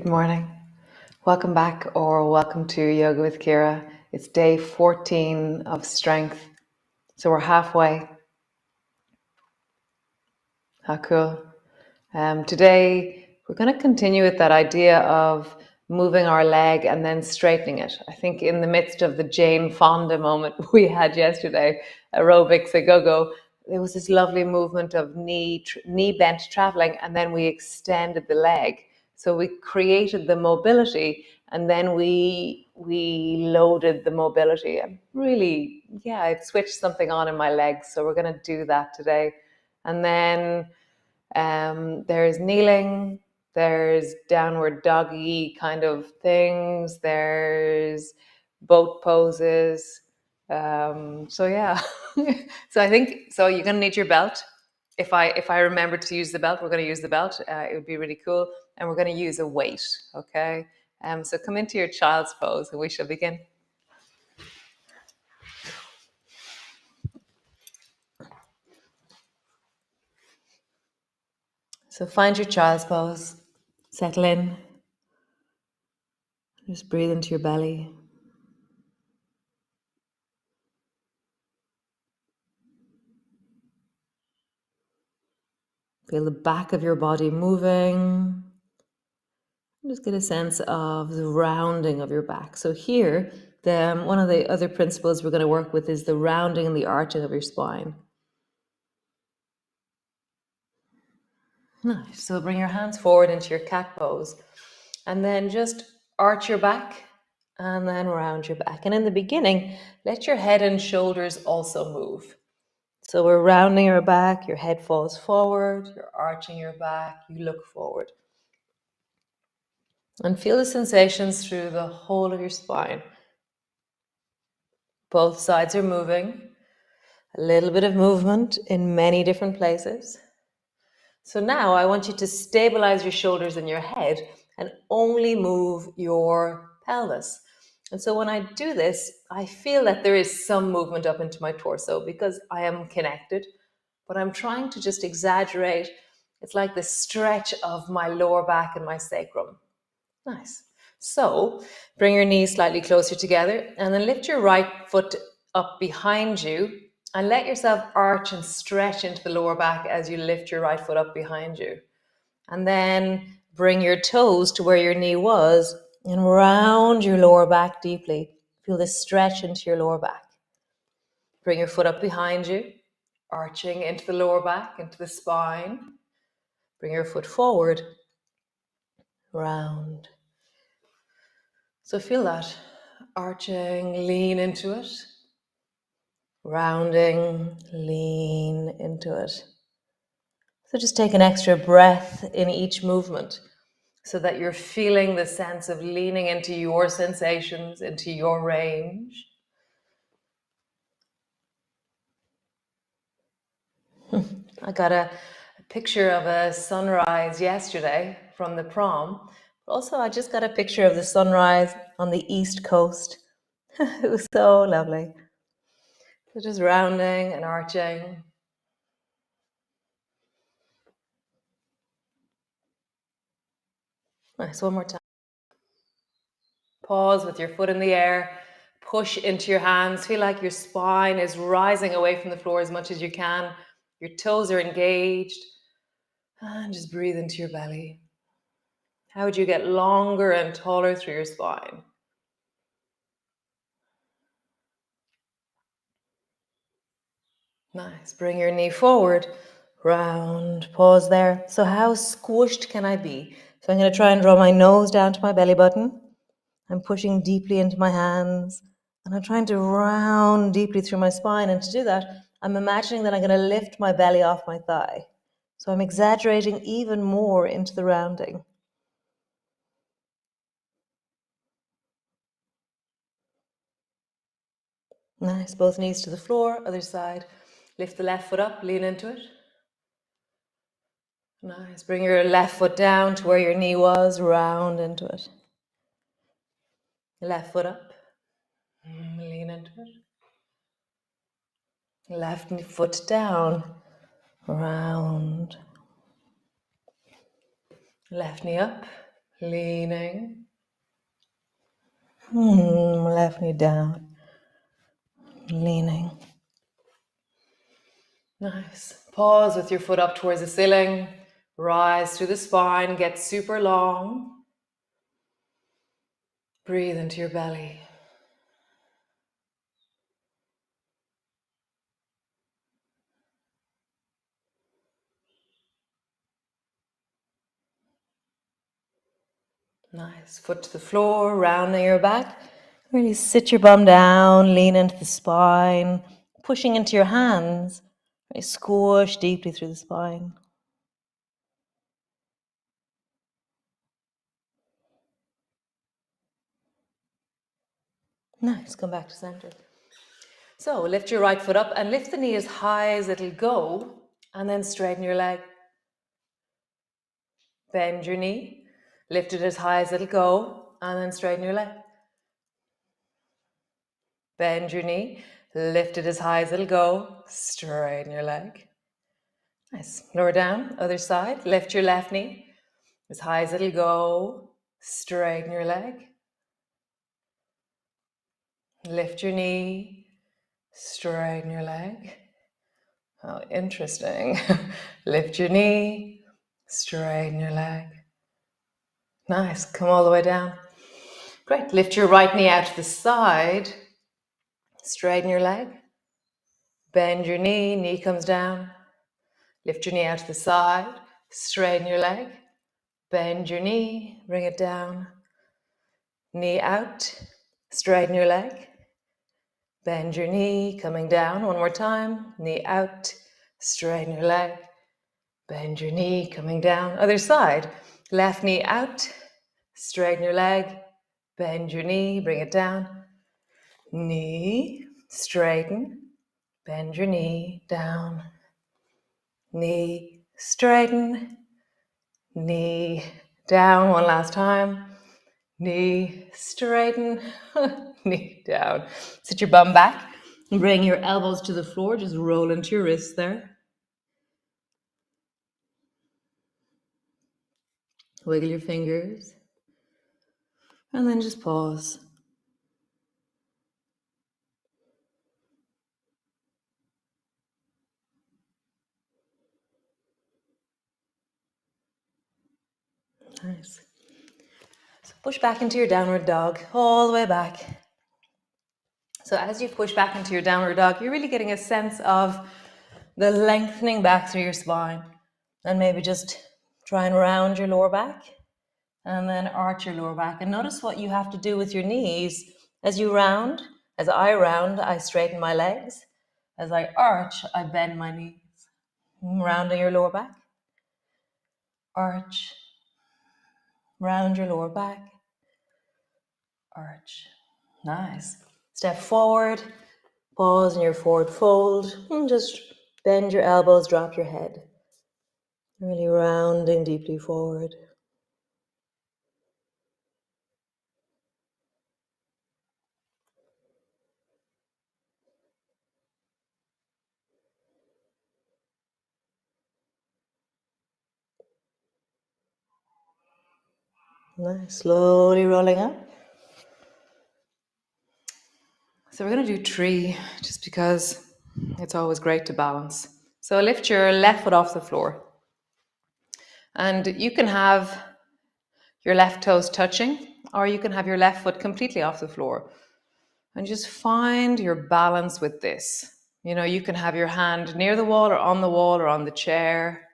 Good morning. Welcome back or welcome to Yoga with Ciara. It's day 14 of strength. So we're halfway. How cool. Today we're going to continue with that idea of moving our leg and then straightening it. I think in the midst of the Jane Fonda moment we had yesterday, aerobics, a go-go, there was this lovely movement of knee bent traveling, and then we extended the leg. So we created the mobility, and then we loaded the mobility. And really, it switched something on in my legs. So we're going to do that today. And then there's kneeling, there's downward doggy kind of things, there's boat poses. So yeah, so I think so. You're gonna need your belt. If I remember to use the belt, we're gonna use the belt. It would be really cool, and we're gonna use a weight. Okay. So come into your child's pose, and we shall begin. So find your child's pose. Settle in. Just breathe into your belly. Feel the back of your body moving. Just get a sense of the rounding of your back. So here, one of the other principles we're going to work with is the rounding and the arching of your spine. Nice. So bring your hands forward into your cat pose, and then just arch your back and then round your back. And in the beginning, let your head and shoulders also move. So we're rounding your back, your head falls forward, you're arching your back, you look forward. And feel the sensations through the whole of your spine. Both sides are moving. A little bit of movement in many different places. So now I want you to stabilize your shoulders and your head and only move your pelvis. And so when I do this, I feel that there is some movement up into my torso because I am connected, but I'm trying to just exaggerate. It's like the stretch of my lower back and my sacrum. Nice. So bring your knees slightly closer together and then lift your right foot up behind you and let yourself arch and stretch into the lower back as you lift your right foot up behind you. And then bring your toes to where your knee was and round your lower back deeply. Feel the stretch into your lower back. Bring your foot up behind you, arching into the lower back, into the spine. Bring your foot forward, round. So feel that, arching, lean into it, rounding, lean into it. So just take an extra breath in each movement so that you're feeling the sense of leaning into your sensations, into your range. I got a picture of a sunrise yesterday from the prom. Also, I just got a picture of the sunrise on the East Coast. It was so lovely. So just rounding and arching. Nice, one more time. Pause with your foot in the air. Push into your hands. Feel like your spine is rising away from the floor as much as you can. Your toes are engaged. And just breathe into your belly. How would you get longer and taller through your spine? Nice. Bring your knee forward. Round. Pause there. So how squished can I be? So I'm going to try and draw my nose down to my belly button. I'm pushing deeply into my hands. And I'm trying to round deeply through my spine. And to do that, I'm imagining that I'm going to lift my belly off my thigh. So I'm exaggerating even more into the rounding. Nice. Both knees to the floor. Other side. Lift the left foot up. Lean into it. Nice. Bring your left foot down to where your knee was. Round into it. Left foot up. Lean into it. Left foot down. Round. Left knee up. leaning. Left knee down, leaning. Nice. Pause with your foot up towards the ceiling. Rise through the spine, get super long. Breathe into your belly. Nice. Foot to the floor, rounding your back. Really sit your bum down, lean into the spine, pushing into your hands. Really squish deeply through the spine. Nice. Come back to center. So lift your right foot up and lift the knee as high as it'll go, and then straighten your leg. Bend your knee, lift it as high as it'll go, and then straighten your leg. Bend your knee, lift it as high as it'll go, straighten your leg. Nice. Lower down, other side. Lift your left knee as high as it'll go, straighten your leg. Lift your knee, straighten your leg. Oh, interesting. Lift your knee, straighten your leg. Nice. Come all the way down. Great. Lift your right knee out to the side. Straighten your leg. Bend your knee. Knee comes down. Lift your knee out to the side. Straighten your leg. Bend your knee. Bring it down. Knee out. Straighten your leg. Bend your knee. Coming down. One more time. Knee out. Straighten your leg. Bend your knee. Coming down. Other side. Left knee out. Straighten your leg. Bend your knee. Bring it down. Knee, straighten, bend your knee, down, knee, straighten, knee, down, one last time, knee, straighten, knee, down. Sit your bum back and bring your elbows to the floor, just roll into your wrists there. Wiggle your fingers, and then just pause. Nice. So push back into your downward dog, all the way back. So as you push back into your downward dog, you're really getting a sense of the lengthening back through your spine. And maybe just try and round your lower back and then arch your lower back. And notice what you have to do with your knees as you round. As I round, I straighten my legs. As I arch, I bend my knees. Rounding your lower back. Arch. Round your lower back. Arch. Nice. Step forward. Pause in your forward fold. And just bend your elbows, drop your head. Really rounding deeply forward. Nice. Slowly rolling up. So we're going to do tree just because it's always great to balance. So lift your left foot off the floor. And you can have your left toes touching, or you can have your left foot completely off the floor. And just find your balance with this. You know, you can have your hand near the wall or on the chair.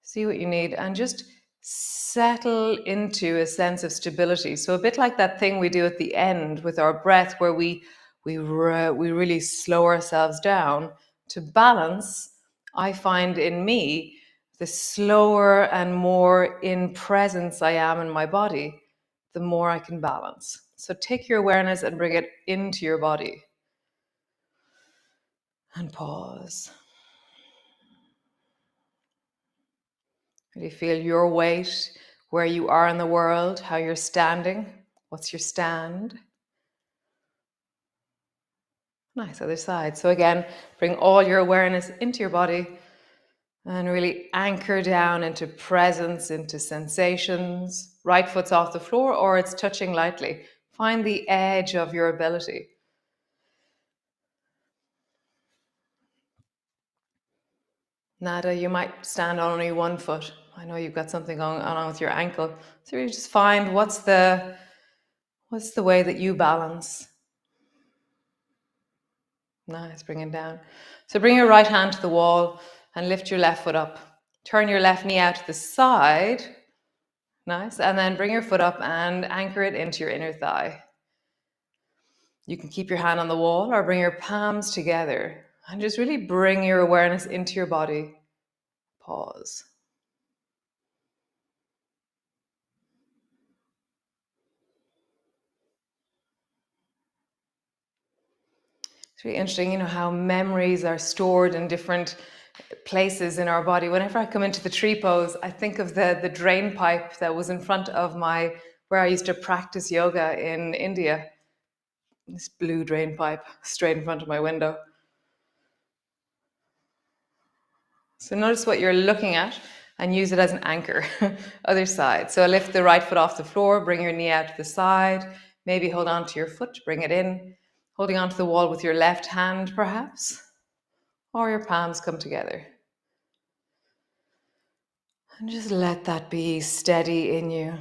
See what you need and just settle into a sense of stability. So a bit like that thing we do at the end with our breath where we really slow ourselves down to balance. I find in me, the slower and more in presence I am in my body, the more I can balance. So take your awareness and bring it into your body. And pause. Really feel your weight, where you are in the world, how you're standing. What's your stand? Nice, other side. So again, bring all your awareness into your body and really anchor down into presence, into sensations. right foot's off the floor or it's touching lightly. Find the edge of your ability. Nada, you might stand on only one foot. I know you've got something going on with your ankle. So you just find what's the way that you balance. Nice, bring it down. So bring your right hand to the wall and lift your left foot up. Turn your left knee out to the side. Nice. And then bring your foot up and anchor it into your inner thigh. You can keep your hand on the wall or bring your palms together and just really bring your awareness into your body. Pause. It's really interesting, how memories are stored in different places in our body. Whenever I come into the tree pose, I think of the drain pipe that was in front of where I used to practice yoga in India. This blue drain pipe straight in front of my window. So notice what you're looking at and use it as an anchor. Other side. So lift the right foot off the floor, bring your knee out to the side, maybe hold on to your foot, bring it in, holding onto the wall with your left hand perhaps, or your palms come together. And just let that be steady in you.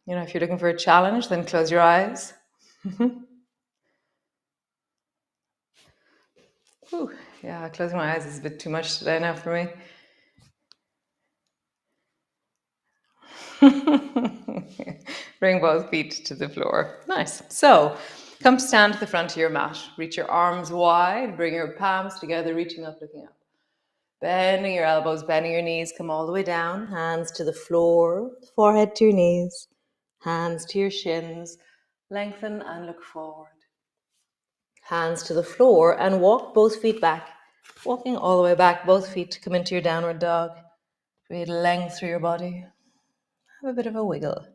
If you're looking for a challenge, then close your eyes. Whew. Yeah, closing my eyes is a bit too much today now for me. Bring both feet to the floor. Nice. So come stand to the front of your mat. Reach your arms wide. Bring your palms together, reaching up, looking up. Bending your elbows, bending your knees. Come all the way down. Hands to the floor. Forehead to your knees. Hands to your shins. Lengthen and look forward. Hands to the floor and walk both feet back. Walking all the way back, both feet come into your downward dog. Create length through your body. Have a bit of a wiggle.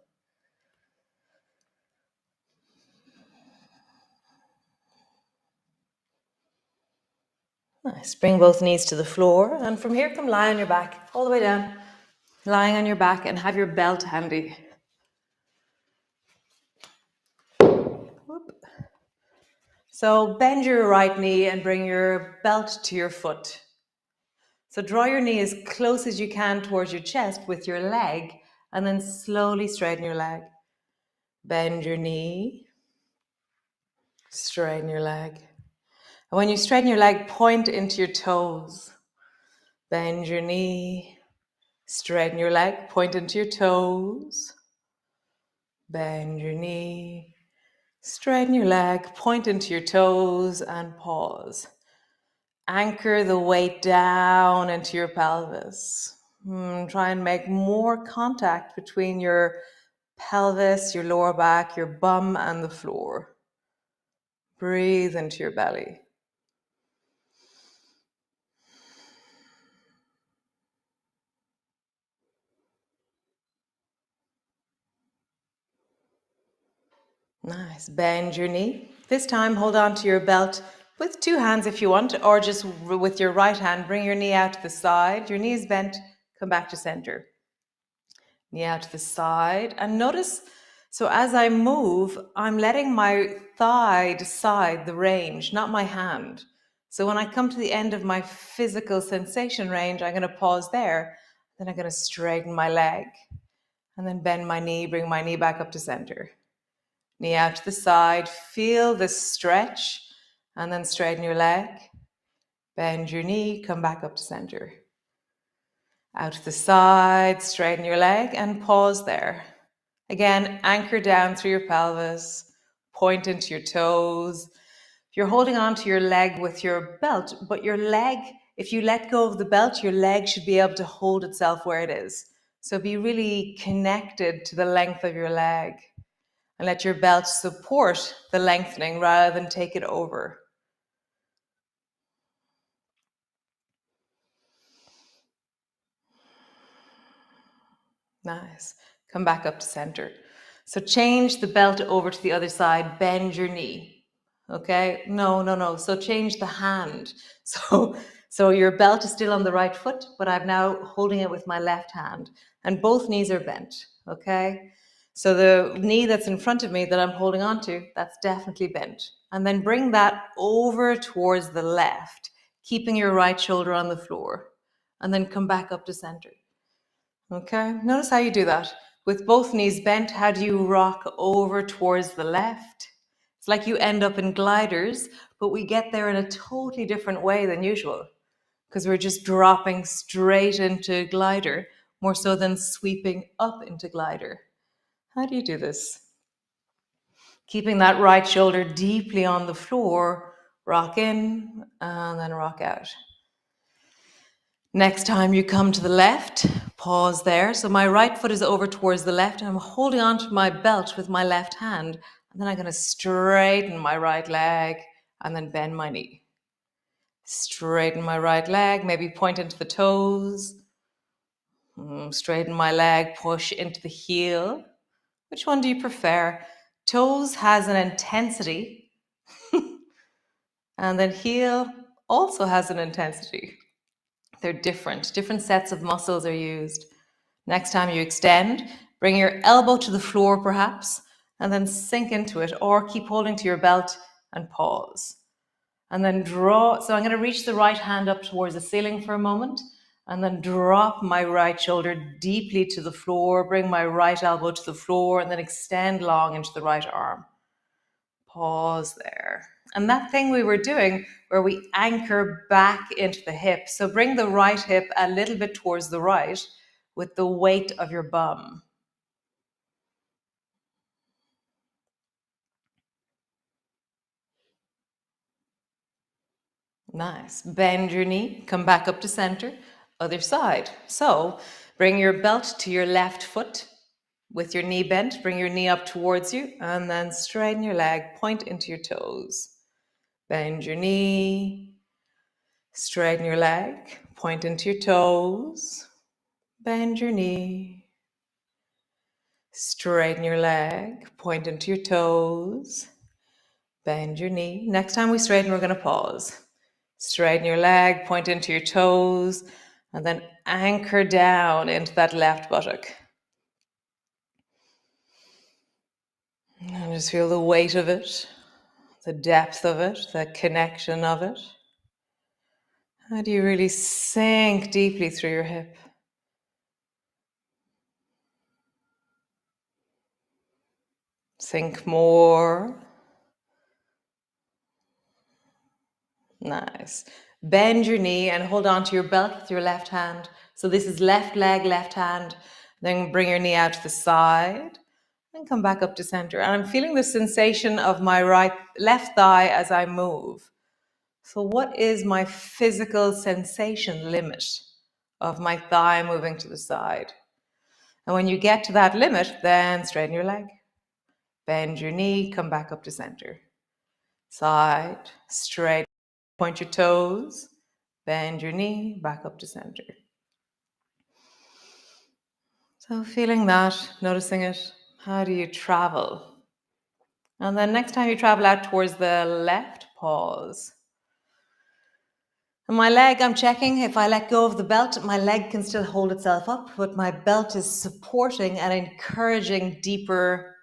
Nice. Bring both knees to the floor. And from here, come lie on your back, all the way down. Lying on your back and have your belt handy. Whoop. So bend your right knee and bring your belt to your foot. So draw your knee as close as you can towards your chest with your leg, and then slowly straighten your leg. Bend your knee. Straighten your leg. And when you straighten your leg, point into your toes. Bend your knee. Straighten your leg, point into your toes. Bend your knee. Straighten your leg, point into your toes, and pause. Anchor the weight down into your pelvis. Try and make more contact between your pelvis, your lower back, your bum, and the floor. Breathe into your belly. Nice. Bend your knee. This time, hold on to your belt with two hands if you want, or just with your right hand, bring your knee out to the side. Your knee is bent, come back to center. Knee out to the side. And notice, so as I move, I'm letting my thigh decide the range, not my hand. So when I come to the end of my physical sensation range, I'm going to pause there. Then I'm going to straighten my leg. And then bend my knee, bring my knee back up to center. Knee out to the side, feel the stretch, and then straighten your leg. Bend your knee, come back up to center. Out to the side, straighten your leg, and pause there. Again, anchor down through your pelvis, point into your toes. You're holding on to your leg with your belt, but your leg, if you let go of the belt, your leg should be able to hold itself where it is. So be really connected to the length of your leg. And let your belt support the lengthening rather than take it over. Nice. Come back up to center. So change the belt over to the other side. Bend your knee. Okay? No. So change the hand. So your belt is still on the right foot, but I'm now holding it with my left hand. And both knees are bent. Okay? So the knee that's in front of me that I'm holding on to, that's definitely bent. And then bring that over towards the left, keeping your right shoulder on the floor. And then come back up to center. Okay, notice how you do that. With both knees bent, how do you rock over towards the left? It's like you end up in gliders, but we get there in a totally different way than usual because we're just dropping straight into glider more so than sweeping up into glider. How do you do this? Keeping that right shoulder deeply on the floor, rock in and then rock out. Next time you come to the left, pause there. So my right foot is over towards the left and I'm holding on to my belt with my left hand. And then I'm going to straighten my right leg and then bend my knee. Straighten my right leg, maybe point into the toes. Straighten my leg, push into the heel. Which one do you prefer? Toes has an intensity and then heel also has an intensity. They're different sets of muscles are used. Next time you extend, bring your elbow to the floor perhaps, and then sink into it, or keep holding to your belt and pause. And then draw, so I'm going to reach the right hand up towards the ceiling for a moment, and then drop my right shoulder deeply to the floor, bring my right elbow to the floor, and then extend long into the right arm. Pause there. And that thing we were doing where we anchor back into the hip. So bring the right hip a little bit towards the right with the weight of your bum. Nice. Bend your knee, come back up to center, other side. So bring your belt to your left foot with your knee bent, bring your knee up towards you, and then straighten your leg, point into your toes. Bend your knee, straighten your leg, point into your toes, bend your knee, straighten your leg, point into your toes, bend your knee. Next time we straighten, we're going to pause. Straighten your leg, point into your toes, and then anchor down into that left buttock. And just feel the weight of it, the depth of it, the connection of it. How do you really sink deeply through your hip? Sink more. Nice. Bend your knee and hold on to your belt with your left hand. So this is left leg, left hand. Then bring your knee out to the side and come back up to center. And I'm feeling the sensation of my left thigh as I move. So what is my physical sensation limit of my thigh moving to the side? And when you get to that limit, then straighten your leg. Bend your knee, come back up to center. Side, straight. Point your toes, bend your knee, back up to center. So feeling that, noticing it, how do you travel? And then next time you travel out towards the left, pause. And my leg, I'm checking, if I let go of the belt, my leg can still hold itself up, but my belt is supporting and encouraging deeper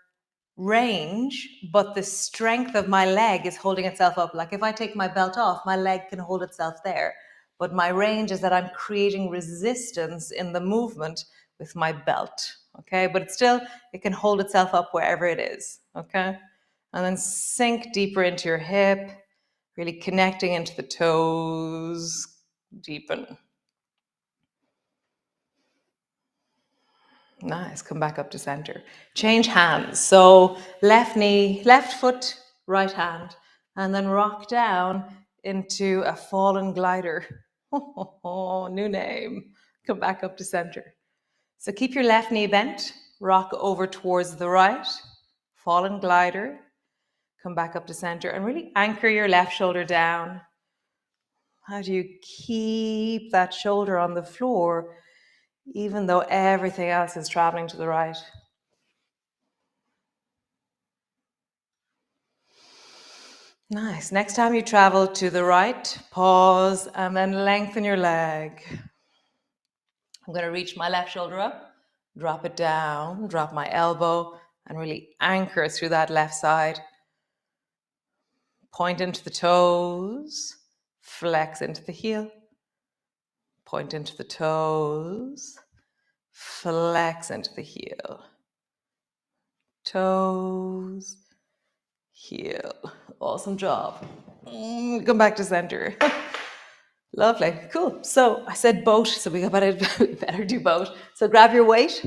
range, but the strength of my leg is holding itself up. Like if I take my belt off, my leg can hold itself there. But my range is that I'm creating resistance in the movement with my belt. Okay, but it can hold itself up wherever it is. Okay, and then sink deeper into your hip, really connecting into the toes, deepen. Nice, come back up to center. Change hands. So left knee, left foot, right hand, and then rock down into a fallen glider. Oh, new name. Come back up to center. So keep your left knee bent, rock over towards the right, fallen glider, come back up to center, and really anchor your left shoulder down. How do you keep that shoulder on the floor even though everything else is traveling to the right? Nice. Next time you travel to the right, pause and then lengthen your leg. I'm going to reach my left shoulder up, drop it down, drop my elbow, and really anchor through that left side. Point into the toes, flex into the heel. Point into the toes, flex into the heel. Toes, heel. Awesome job. Come back to center. Lovely. Cool. So I said boat, so we better do boat. So grab your weight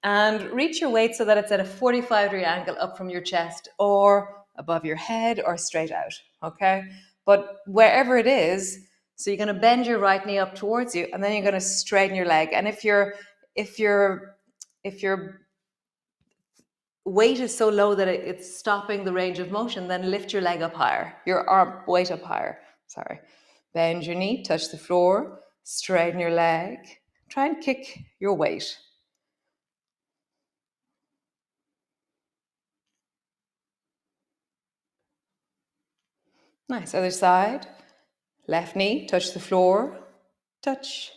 and reach your weight so that it's at a 45-degree angle up from your chest or above your head or straight out. Okay? But wherever it is, so you're going to bend your right knee up towards you, and then you're going to straighten your leg. And if your weight is so low that it's stopping the range of motion, then lift your leg up higher, your arm weight up higher. Sorry. Bend your knee, touch the floor, straighten your leg. Try and kick your weight. Nice. Other side. Left knee, touch the floor, touch.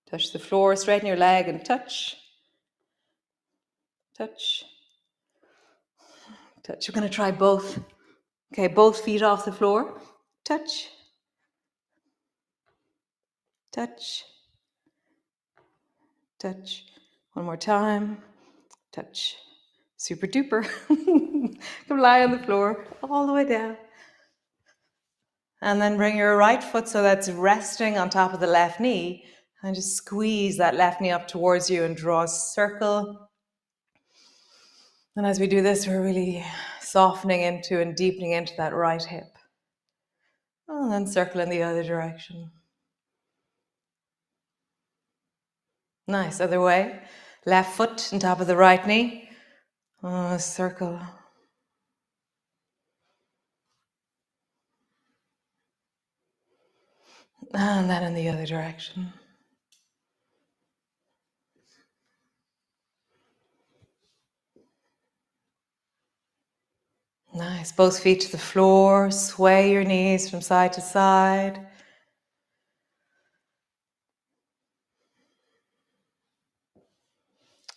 Touch the floor, straighten your leg and touch. Touch. Touch. We're going to try both. Okay, both feet off the floor. Touch. Touch. Touch. One more time. Touch. Super duper. Come lie on the floor all the way down. And then bring your right foot so that's resting on top of the left knee. And just squeeze that left knee up towards you and draw a circle. And as we do this, we're really softening into and deepening into that right hip. And then circle in the other direction. Nice. Other way. Left foot on top of the right knee. Circle. And then in the other direction. Nice. Both feet to the floor. Sway your knees from side to side.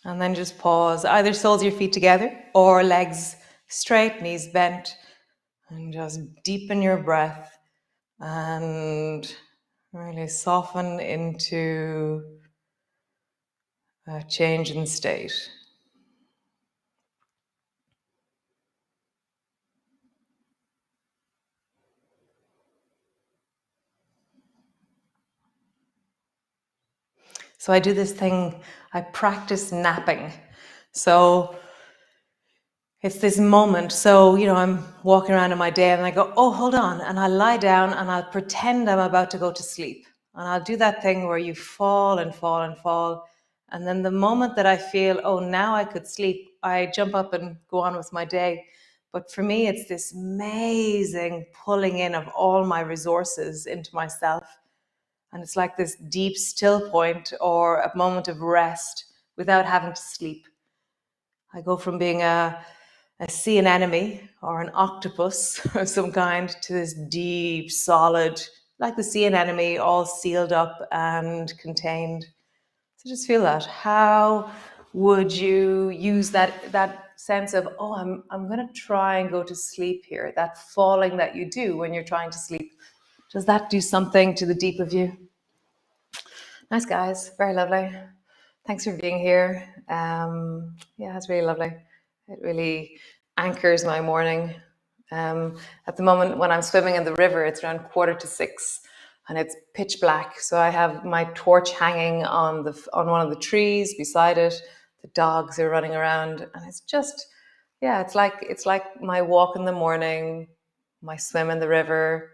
And then just pause. Either soles of your feet together or legs straight, knees bent. And just deepen your breath and really soften into a change in state. So I do this thing, I practice napping. So it's this moment. So, I'm walking around in my day and I go, oh, hold on. And I lie down and I'll pretend I'm about to go to sleep. And I'll do that thing where you fall and fall and fall. And then the moment that I feel, oh, now I could sleep, I jump up and go on with my day. But for me, it's this amazing pulling in of all my resources into myself. And it's like this deep still point or a moment of rest without having to sleep. I go from being a sea anemone or an octopus of some kind to this deep, solid, like the sea anemone, all sealed up and contained. So just feel that. How would you use that sense of, oh, I'm going to try and go to sleep here, that falling that you do when you're trying to sleep? Does that do something to the deep of you? Nice, guys. Very lovely. Thanks for being here. It's really lovely. It really anchors my morning. At the moment when I'm swimming in the river, it's around 5:45 and it's pitch black. So I have my torch hanging on one of the trees beside it. The dogs are running around and it's just, it's like my walk in the morning, my swim in the river,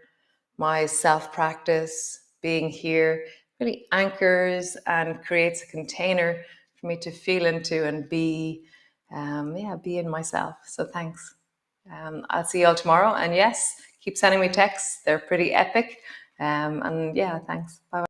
my self-practice, being here really anchors and creates a container for me to feel into and be in myself. So thanks. I'll see you all tomorrow. And yes, keep sending me texts. They're pretty epic. Thanks. Bye.